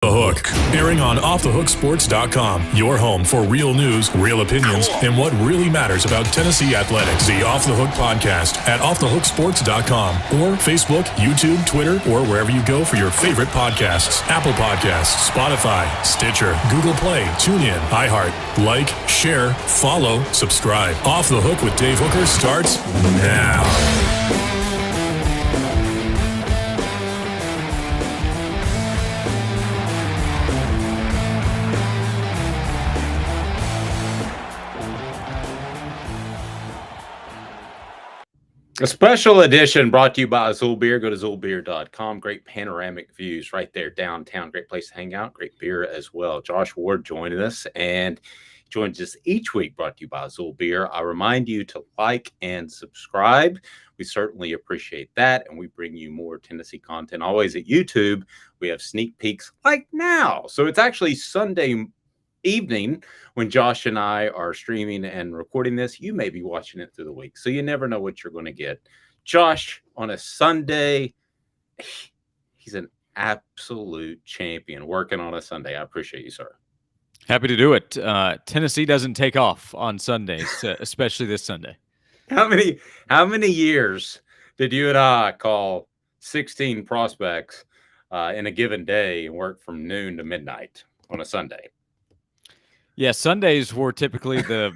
The Hook, airing on OffTheHookSports.com, your home for real news, real opinions, and what really matters about Tennessee athletics. The Off the Hook podcast at OffTheHookSports.com or Facebook, YouTube, Twitter, or wherever you go for your favorite podcasts. Apple Podcasts, Spotify, Stitcher, Google Play, TuneIn, iHeart. Like, share, follow, subscribe. Off the Hook with Dave Hooker starts now. A special edition brought to you by Azul Beer. Go to azulbeer.com. Great panoramic views right there downtown. Great place to hang out. Great beer as well. Josh Ward joining us and joins us each week, brought to you by Azul Beer. I remind you to like and subscribe. We certainly appreciate that. And we bring you more Tennessee content always at YouTube. We have sneak peeks like now. So it's actually Sunday evening when Josh and I are streaming and recording this. You may be watching it through the week, so you never know what you're going to get. Josh, on a Sunday, he's an absolute champion working on a Sunday. I appreciate you, sir. Happy to do it. Tennessee doesn't take off on Sundays, especially this Sunday. How many years did you and I call 16 prospects in a given day and work from noon to midnight on a Sunday? Yeah, Sundays were typically the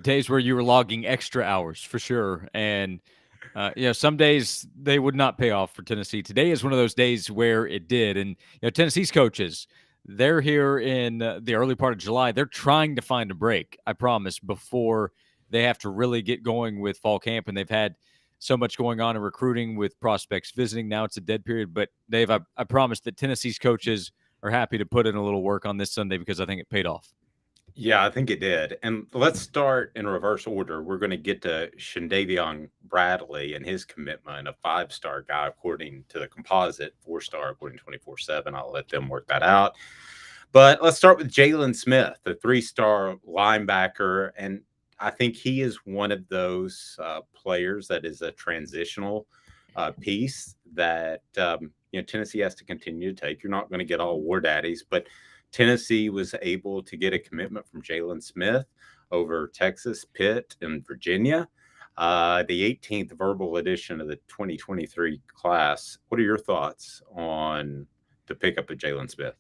days where you were logging extra hours for sure. And, some days they would not pay off for Tennessee. Today is one of those days where it did. And, Tennessee's coaches, they're here in the early part of July. They're trying to find a break, I promise, before they have to really get going with fall camp. And they've had so much going on in recruiting with prospects visiting. Now it's a dead period. But, Dave, I promise that Tennessee's coaches are happy to put in a little work on this Sunday because I think it paid off. Yeah, I think it did. And let's start in reverse order. We're going to get to Shandavion Bradley and his commitment, a 5-star guy according to the composite, 4-star according to 24/7. I'll let them work that out. But let's start with Jalen Smith, the 3-star linebacker. And I think he is one of those players that is a transitional piece that Tennessee has to continue to take. You're not going to get all war daddies, but Tennessee was able to get a commitment from Jalen Smith over Texas, Pitt, and Virginia. The 18th verbal edition of the 2023 class. What are your thoughts on the pickup of Jalen Smith?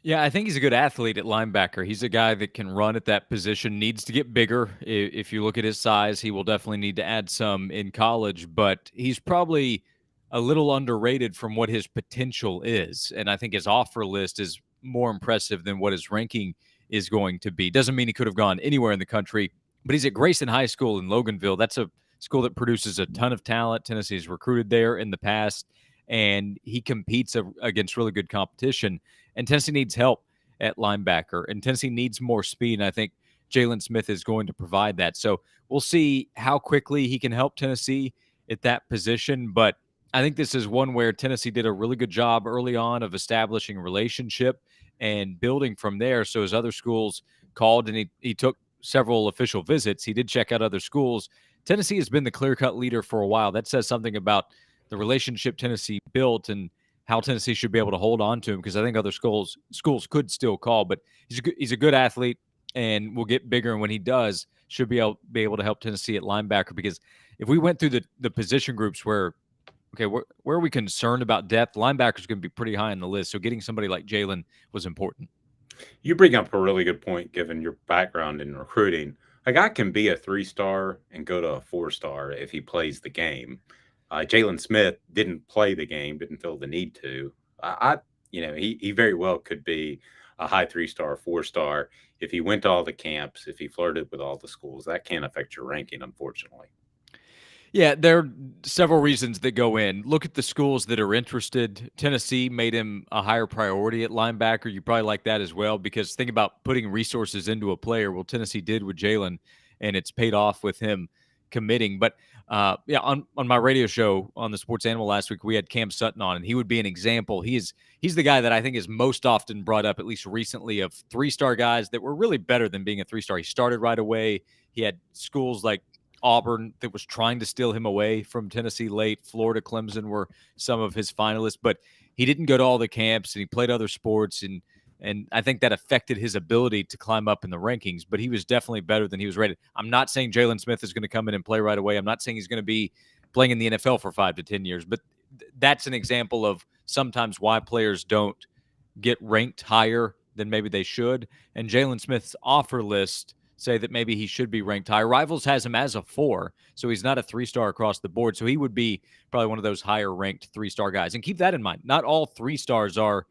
Yeah, I think he's a good athlete at linebacker. He's a guy that can run at that position, needs to get bigger. If you look at his size, he will definitely need to add some in college, but he's probably a little underrated from what his potential is. And I think his offer list is more impressive than what his ranking is going to be. Doesn't mean he could have gone anywhere in the country, but he's at Grayson High School in Loganville. That's a school that produces a ton of talent. Tennessee's recruited there in the past, and he competes against really good competition. And Tennessee needs help at linebacker, and Tennessee needs more speed. And I think Jalen Smith is going to provide that. So we'll see how quickly he can help Tennessee at that position. But I think this is one where Tennessee did a really good job early on of establishing a relationship and building from there. So as other schools called and he took several official visits, he did check out other schools. Tennessee has been the clear-cut leader for a while. That says something about the relationship Tennessee built and how Tennessee should be able to hold on to him, because I think other schools could still call. But he's a good athlete and will get bigger. And when he does, should be able to help Tennessee at linebacker. Because if we went through the position groups where are we concerned about depth? Linebackers going to be pretty high on the list. So getting somebody like Jalen was important. You bring up a really good point, given your background in recruiting. A guy can be a 3-star and go to a 4-star if he plays the game. Jalen Smith didn't play the game, didn't feel the need to. He very well could be a high 3-star, 4-star if he went to all the camps, if he flirted with all the schools. That can affect your ranking, unfortunately. Yeah, there are several reasons that go in. Look at the schools that are interested. Tennessee made him a higher priority at linebacker. You probably like that as well, because think about putting resources into a player. Well, Tennessee did with Jalen, and it's paid off with him committing. But on my radio show on the Sports Animal last week, we had Cam Sutton on, and he would be an example. He's the guy that I think is most often brought up, at least recently, of 3-star guys that were really better than being a 3-star. He started right away. He had schools like Auburn that was trying to steal him away from Tennessee late. Florida, Clemson were some of his finalists, but he didn't go to all the camps and he played other sports, and I think that affected his ability to climb up in the rankings, but he was definitely better than he was rated. I'm not saying Jalen Smith is going to come in and play right away. I'm not saying he's going to be playing in the NFL for 5 to 10 years, but that's an example of sometimes why players don't get ranked higher than maybe they should. And Jalen Smith's offer list say that maybe he should be ranked higher. Rivals has him as a 4, so he's not a 3-star across the board. So he would be probably one of those higher ranked 3-star guys. And keep that in mind. Not all 3 stars are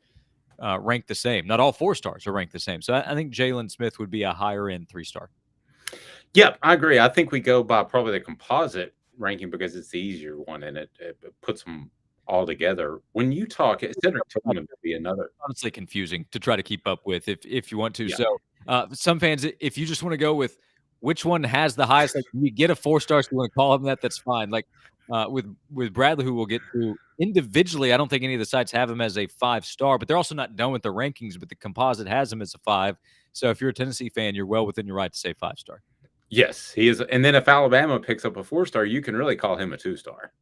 ranked the same. Not all 4 stars are ranked the same. So I think Jalen Smith would be a higher end 3-star. Yeah, I agree. I think we go by probably the composite ranking because it's the easier one, and it puts them all together. When you talk, Cedric Tillman would be another. Honestly confusing to try to keep up with if you want to. Yeah. So some fans, if you just want to go with which one has the highest, like you get a 4-star, so you want to call him that, that's fine. Like with Bradley, who we'll get to individually, I don't think any of the sites have him as a 5-star, but they're also not done with the rankings, but the composite has him as a 5. So if you're a Tennessee fan, you're well within your right to say 5-star. Yes, he is. And then if Alabama picks up a 4-star, you can really call him a 2-star.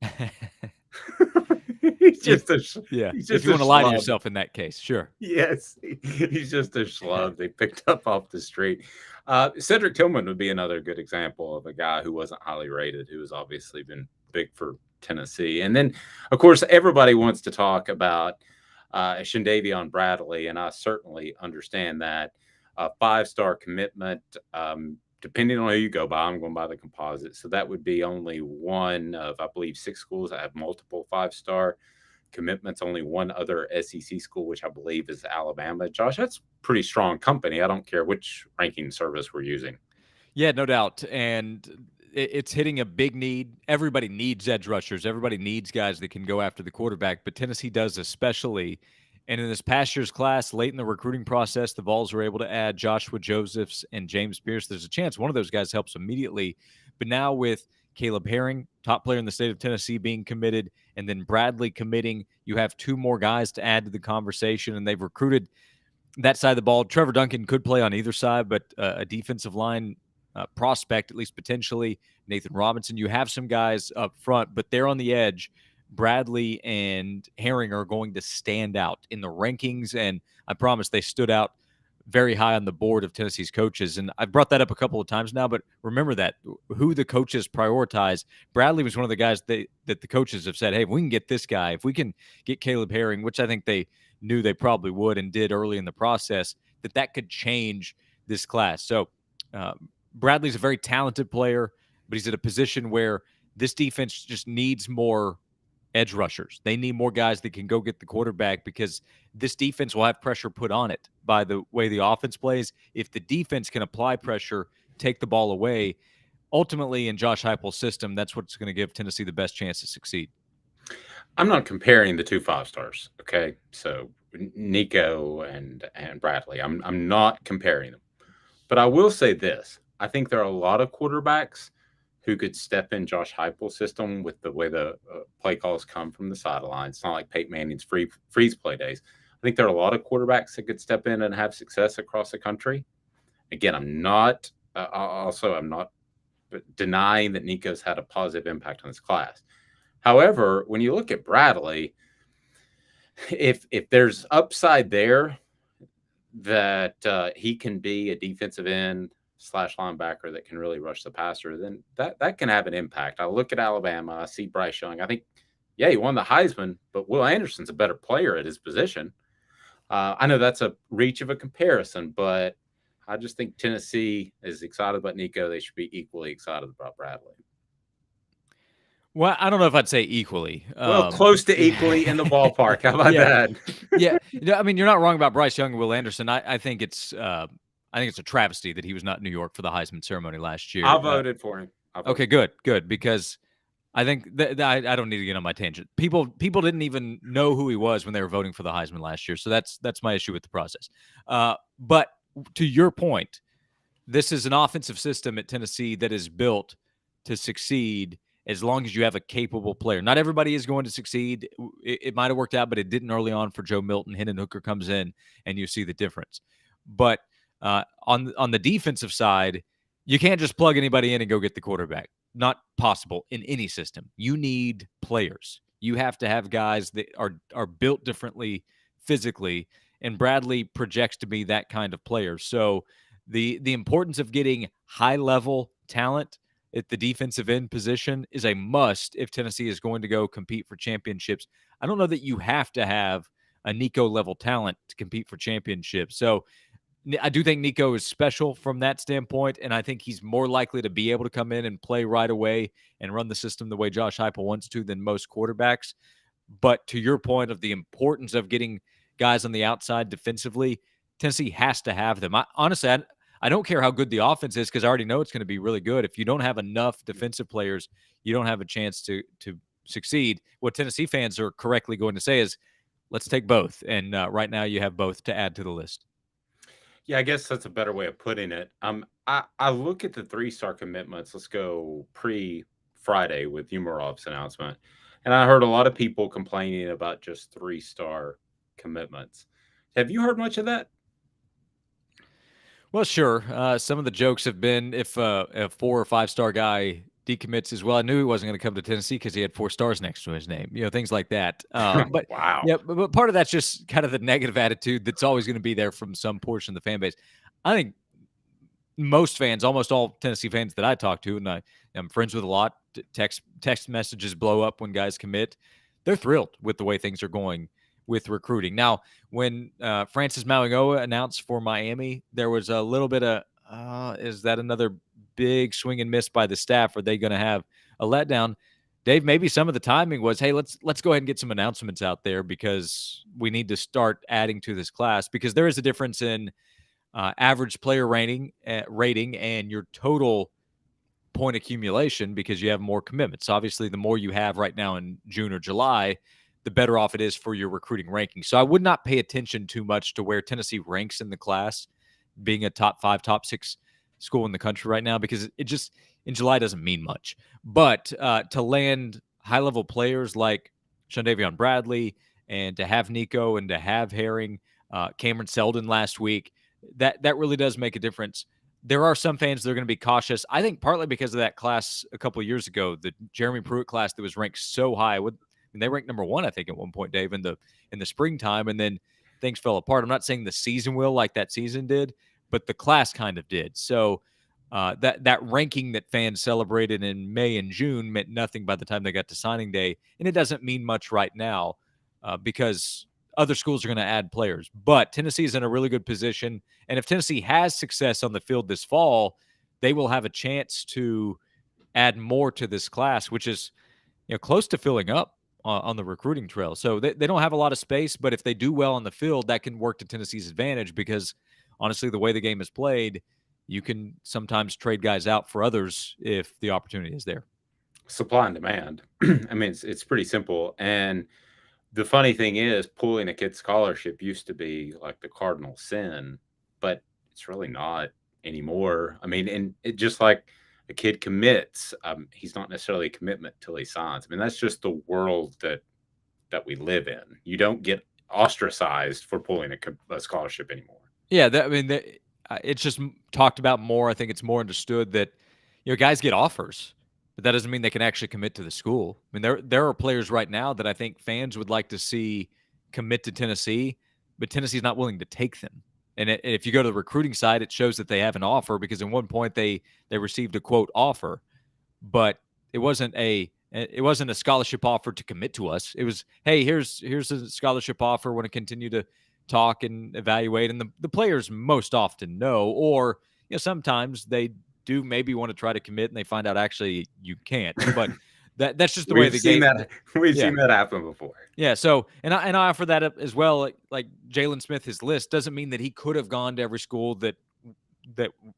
He's just he's just if you want to lie to yourself in that case, sure. Yes, he's just a schlub they picked up off the street. Cedric Tillman would be another good example of a guy who wasn't highly rated, who has obviously been big for Tennessee. And then, of course, everybody wants to talk about Shandavion Bradley, and I certainly understand that. 5-star commitment, depending on who you go by, I'm going by the composite. So that would be only one of, I believe, 6 schools that have multiple 5-star commitments. Only one other SEC school, which I believe is Alabama. Josh, that's pretty strong company. I don't care which ranking service we're using. Yeah, no doubt. And it's hitting a big need. Everybody needs edge rushers. Everybody needs guys that can go after the quarterback, but Tennessee does especially. And in this past year's class, late in the recruiting process, the Vols were able to add Joshua Josephs and James Pierce. There's a chance one of those guys helps immediately. But now with Caleb Herring, top player in the state of Tennessee, being committed, and then Bradley committing, you have 2 more guys to add to the conversation, and they've recruited that side of the ball. Trevor Duncan could play on either side, but a defensive line prospect, at least potentially, Nathan Robinson. You have some guys up front, but they're on the edge. Bradley and Herring are going to stand out in the rankings, and I promise they stood out very high on the board of Tennessee's coaches. And I've brought that up a couple of times now, but remember that, who the coaches prioritize. Bradley was one of the guys that the coaches have said, hey, if we can get this guy, if we can get Caleb Herring, which I think they knew they probably would and did early in the process, that could change this class. So Bradley's a very talented player, but he's at a position where this defense just needs more edge rushers. They need more guys that can go get the quarterback, because this defense will have pressure put on it by the way the offense plays. If the defense can apply pressure, take the ball away, ultimately in Josh Heupel's system, that's what's going to give Tennessee the best chance to succeed. I'm not comparing the 2 5-stars, okay? So Nico and Bradley, I'm not comparing them. But I will say this. I think there are a lot of quarterbacks who could step in Josh Heupel's system with the way the play calls come from the sideline. It's not like Peyton Manning's freeze play days. I think there are a lot of quarterbacks that could step in and have success across the country. Again, I'm not denying that Nico's had a positive impact on this class. However, when you look at Bradley, if there's upside there that he can be a defensive end / linebacker that can really rush the passer, then that can have an impact. I look at Alabama, I see Bryce Young. I think, yeah, he won the Heisman, but Will Anderson's a better player at his position. I know that's a reach of a comparison, but I just think Tennessee is excited about Nico. They should be equally excited about Bradley. Well, I don't know if I'd say equally. Well, close to equally in the ballpark. How about that? Yeah, I mean, you're not wrong about Bryce Young and Will Anderson. I think it's a travesty that he was not in New York for the Heisman ceremony last year. I voted for him. Okay, good, because I think I don't need to get on my tangent. People didn't even know who he was when they were voting for the Heisman last year, so that's my issue with the process. But to your point, this is an offensive system at Tennessee that is built to succeed as long as you have a capable player. Not everybody is going to succeed. It might have worked out, but it didn't early on for Joe Milton. Hendon Hooker comes in, and you see the difference. But on the defensive side, you can't just plug anybody in and go get the quarterback. Not possible in any system. You need players. You have to have guys that are built differently physically, and Bradley projects to be that kind of player. So the importance of getting high level talent at the defensive end position is a must if Tennessee is going to go compete for championships. I don't know that you have to have a Nico level talent to compete for championships. So I do think Nico is special from that standpoint, and I think he's more likely to be able to come in and play right away and run the system the way Josh Heupel wants to than most quarterbacks. But to your point of the importance of getting guys on the outside defensively, Tennessee has to have them. I don't care how good the offense is because I already know it's going to be really good. If you don't have enough defensive players, you don't have a chance to succeed. What Tennessee fans are correctly going to say is, let's take both. And right now you have both to add to the list. Yeah, I guess that's a better way of putting it. I look at the 3-star commitments. Let's go pre-Friday with Umarov's announcement, and I heard a lot of people complaining about just 3-star commitments. Have you heard much of that? Well, sure. Some of the jokes have been if a 4 or 5-star guy decommits as well. I knew he wasn't going to come to Tennessee because he had 4 stars next to his name. Things like that. But Wow. yeah, but part of that's just kind of the negative attitude that's always going to be there from some portion of the fan base. I think most fans, almost all Tennessee fans that I talk to, and I'm friends with a lot, text messages blow up when guys commit. They're thrilled with the way things are going with recruiting. Now, when Francis Mauigoa announced for Miami, there was a little bit of, is that another big swing and miss by the staff? Are they going to have a letdown? Dave, maybe some of the timing was, hey, let's go ahead and get some announcements out there because we need to start adding to this class, because there is a difference in average player rating and your total point accumulation because you have more commitments. Obviously, the more you have right now in June or July, the better off it is for your recruiting ranking. So I would not pay attention too much to where Tennessee ranks in the class, being a top 5, top 6 school in the country right now, because it just in July doesn't mean much. But to land high-level players like Shondavion Bradley and to have Nico and to have Herring, Cameron Seldon last week, that really does make a difference. There are some fans that are going to be cautious. I think partly because of that class a couple of years ago, the Jeremy Pruitt class that was ranked so high. They ranked number 1, I think, at one point, Dave, in the springtime, and then things fell apart. I'm not saying the season will like that season did, but the class kind of did. So that ranking that fans celebrated in May and June meant nothing by the time they got to signing day, and it doesn't mean much right now because other schools are going to add players. But Tennessee is in a really good position, and if Tennessee has success on the field this fall, they will have a chance to add more to this class, which is close to filling up on the recruiting trail. So they don't have a lot of space, but if they do well on the field, that can work to Tennessee's advantage because, honestly, the way the game is played, you can sometimes trade guys out for others if the opportunity is there. Supply and demand. I mean, it's pretty simple. And the funny thing is, pulling a kid's scholarship used to be like the cardinal sin, but it's really not anymore. I mean, and it just like a kid commits, he's not necessarily a commitment till he signs. I mean, that's just the world that we live in. You don't get ostracized for pulling a scholarship anymore. Yeah, it's just talked about more. I think it's more understood that guys get offers, but that doesn't mean they can actually commit to the school. I mean, there are players right now that I think fans would like to see commit to Tennessee, but Tennessee's not willing to take them. And if you go to the recruiting side, it shows that they have an offer because at one point they received a quote offer, but it wasn't a scholarship offer to commit to us. It was, hey, here's a scholarship offer. Want to continue to talk and evaluate, and the players most often know, or sometimes they do maybe want to try to commit and they find out actually you can't. But that's just the way the game. We've seen that happen before. Yeah. So and I offer that up as well. Like Jalen Smith, his list doesn't mean that he could have gone to every school that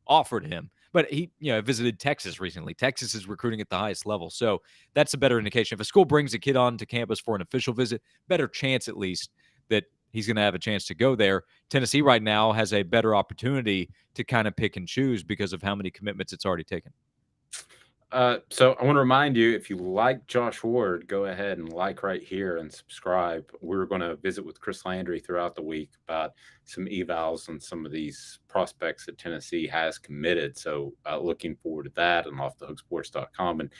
offered him. But he visited Texas recently. Texas is recruiting at the highest level. So that's a better indication. If a school brings a kid on to campus for an official visit, better chance at least that he's going to have a chance to go there. Tennessee right now has a better opportunity to kind of pick and choose because of how many commitments it's already taken. So I want to remind you, if you like Josh Ward, go ahead and like right here and subscribe. We're going to visit with Chris Landry throughout the week about some evals on some of these prospects that Tennessee has committed. So looking forward to that and offthehooksports.com. And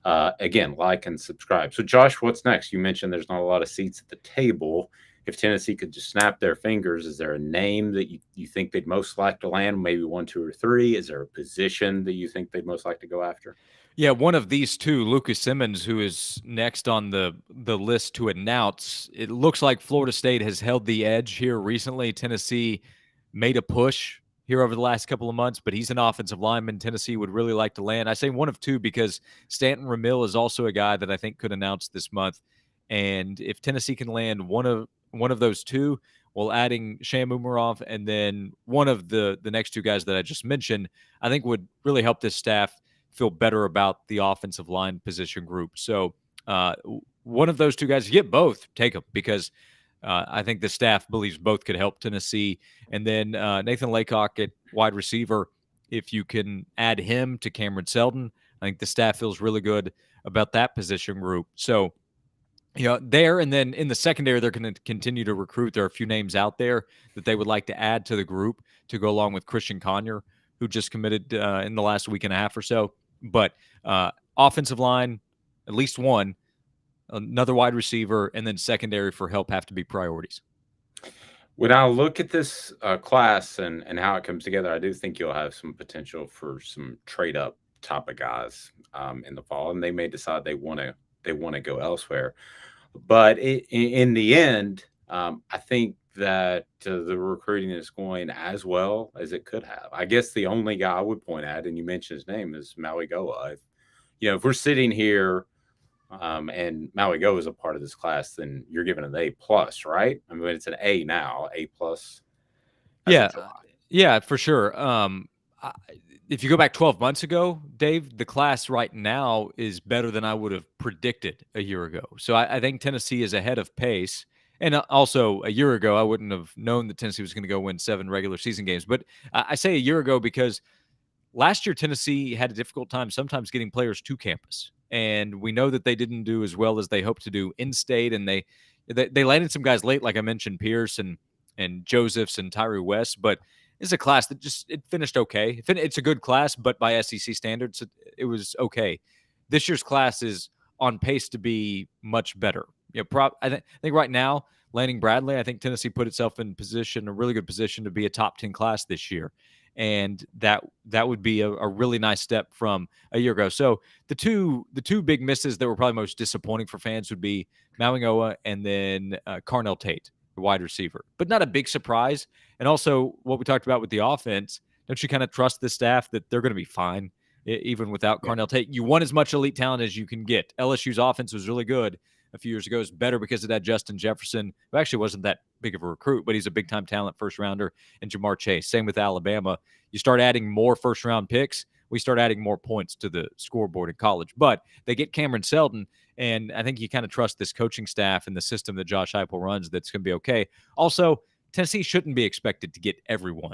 Again, like and subscribe. So, Josh, what's next? You mentioned there's not a lot of seats at the table. If Tennessee could just snap their fingers, is there a name that you think they'd most like to land? Maybe 1, 2, or 3? Is there a position that you think they'd most like to go after? Yeah, one of these two, Lucas Simmons, who is next on the list to announce. It looks like Florida State has held the edge here recently. Tennessee made a push here over the last couple of months, but he's an offensive lineman Tennessee would really like to land. I say one of two because Stanton Ramil is also a guy that I think could announce this month. And if Tennessee can land one of those two, while adding Sham Umarov and then one of the next two guys that I just mentioned, I think would really help this staff feel better about the offensive line position group. So one of those two guys, you get both, take them, because I think the staff believes both could help Tennessee. And then Nathan Laycock at wide receiver, if you can add him to Cameron Seldon, I think the staff feels really good about that position group. So, there, and then in the secondary, they're going to continue to recruit. There are a few names out there that they would like to add to the group to go along with Christian Conyer, who just committed in the last week and a half or so. But offensive line, at least one, another wide receiver, and then secondary for help have to be priorities. When I look at this class and how it comes together, I do think you'll have some potential for some trade up type of guys in the fall, and they may decide they want to go elsewhere. But in the end, I think that the recruiting is going as well as it could have. I guess the only guy I would point at, and you mentioned his name, is Maui Goa. If we're sitting here and Maui Goa is a part of this class, then you're giving an A+, right? I mean, it's an A now, A+. Yeah, for sure. If you go back 12 months ago, Dave, the class right now is better than I would have predicted a year ago. So I think Tennessee is ahead of pace. And also, a year ago, I wouldn't have known that Tennessee was going to go win 7 regular season games. But I say a year ago because last year, Tennessee had a difficult time sometimes getting players to campus. And we know that they didn't do as well as they hoped to do in-state. And they landed some guys late, like I mentioned, Pierce and Josephs and Tyree West. But it's a class that it finished okay. It's a good class, but by SEC standards, it was okay. This year's class is on pace to be much better. I think right now, landing Bradley, I think Tennessee put itself in a really good position to be a top 10 class this year. And that would be a really nice step from a year ago. So the two big misses that were probably most disappointing for fans would be Mauigoa and then Carnell Tate, the wide receiver. But not a big surprise. And also what we talked about with the offense, don't you kind of trust the staff that they're going to be fine even without Carnell Tate? You want as much elite talent as you can get. LSU's offense was really good a few years ago. It's better because of that Justin Jefferson, who actually wasn't that big of a recruit, but he's a big-time talent first-rounder, and Jamar Chase. Same with Alabama. You start adding more first-round picks, we start adding more points to the scoreboard in college. But they get Cameron Seldon, and I think you kind of trust this coaching staff and the system that Josh Heupel runs that's going to be okay. Also, Tennessee shouldn't be expected to get everyone.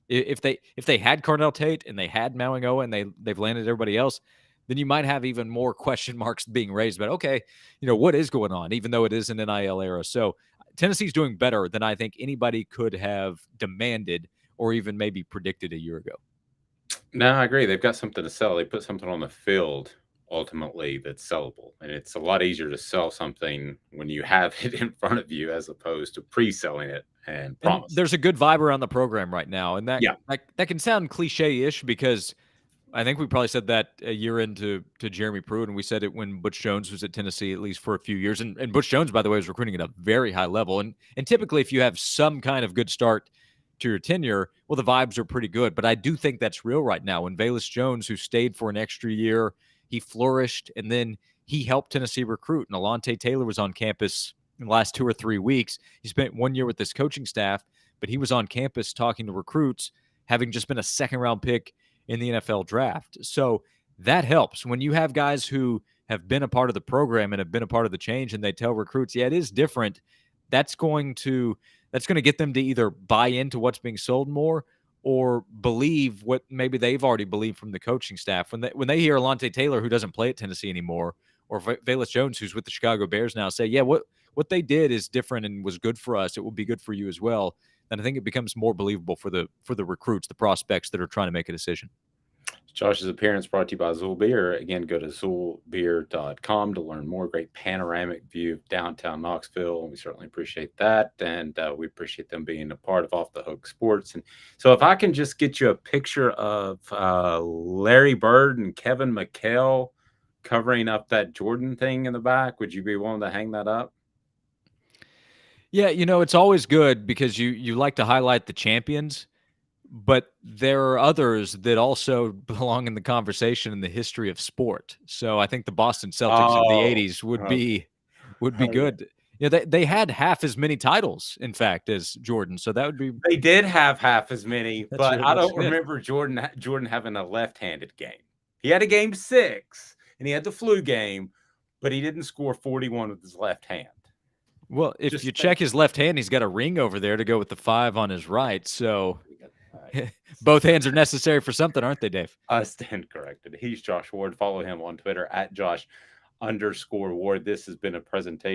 If they had Carnell Tate and they had Mauigoa and they've landed everybody else, then you might have even more question marks being raised about, okay, what is going on, even though it is an NIL era. So Tennessee's doing better than I think anybody could have demanded or even maybe predicted a year ago. No, I agree. They've got something to sell. They put something on the field ultimately that's sellable. And it's a lot easier to sell something when you have it in front of you as opposed to pre-selling it and promise. And there's a good vibe around the program right now. And that can sound cliche-ish because I think we probably said that a year into Jeremy Pruitt, and we said it when Butch Jones was at Tennessee, at least for a few years. And Butch Jones, by the way, was recruiting at a very high level. And typically, if you have some kind of good start to your tenure, well, the vibes are pretty good. But I do think that's real right now. When Velus Jones, who stayed for an extra year, he flourished, and then he helped Tennessee recruit. And Alontae Taylor was on campus in the last 2 or 3 weeks. He spent 1 year with this coaching staff, but he was on campus talking to recruits, having just been a second-round pick in the NFL draft. So that helps when you have guys who have been a part of the program and have been a part of the change, and they tell recruits, yeah, it is different. That's going to get them to either buy into what's being sold more or believe what maybe they've already believed from the coaching staff. When they hear Alontae Taylor, who doesn't play at Tennessee anymore, or Velus Jones, who's with the Chicago Bears now, say, yeah, what they did is different and was good for us. It will be good for you as well. And I think it becomes more believable for the recruits, the prospects that are trying to make a decision. Josh's appearance brought to you by Zool Beer. Again, go to zoolbeer.com to learn more. Great panoramic view of downtown Knoxville, and we certainly appreciate that. And we appreciate them being a part of Off the Hook Sports. And so, if I can just get you a picture of Larry Bird and Kevin McHale covering up that Jordan thing in the back, would you be willing to hang that up? Yeah, it's always good because you like to highlight the champions, but there are others that also belong in the conversation in the history of sport. So I think the Boston Celtics of the '80s would be good. They had half as many titles, in fact, as Jordan. So that would be. They did have half as many, but I don't good. remember Jordan having a left-handed game. He had a game 6, and he had the flu game, but he didn't score 41 with his left hand. Well, if you check his left hand, he's got a ring over there to go with the 5 on his right. So both hands are necessary for something, aren't they, Dave? I stand corrected. He's Josh Ward. Follow him on Twitter at Josh_Ward. This has been a presentation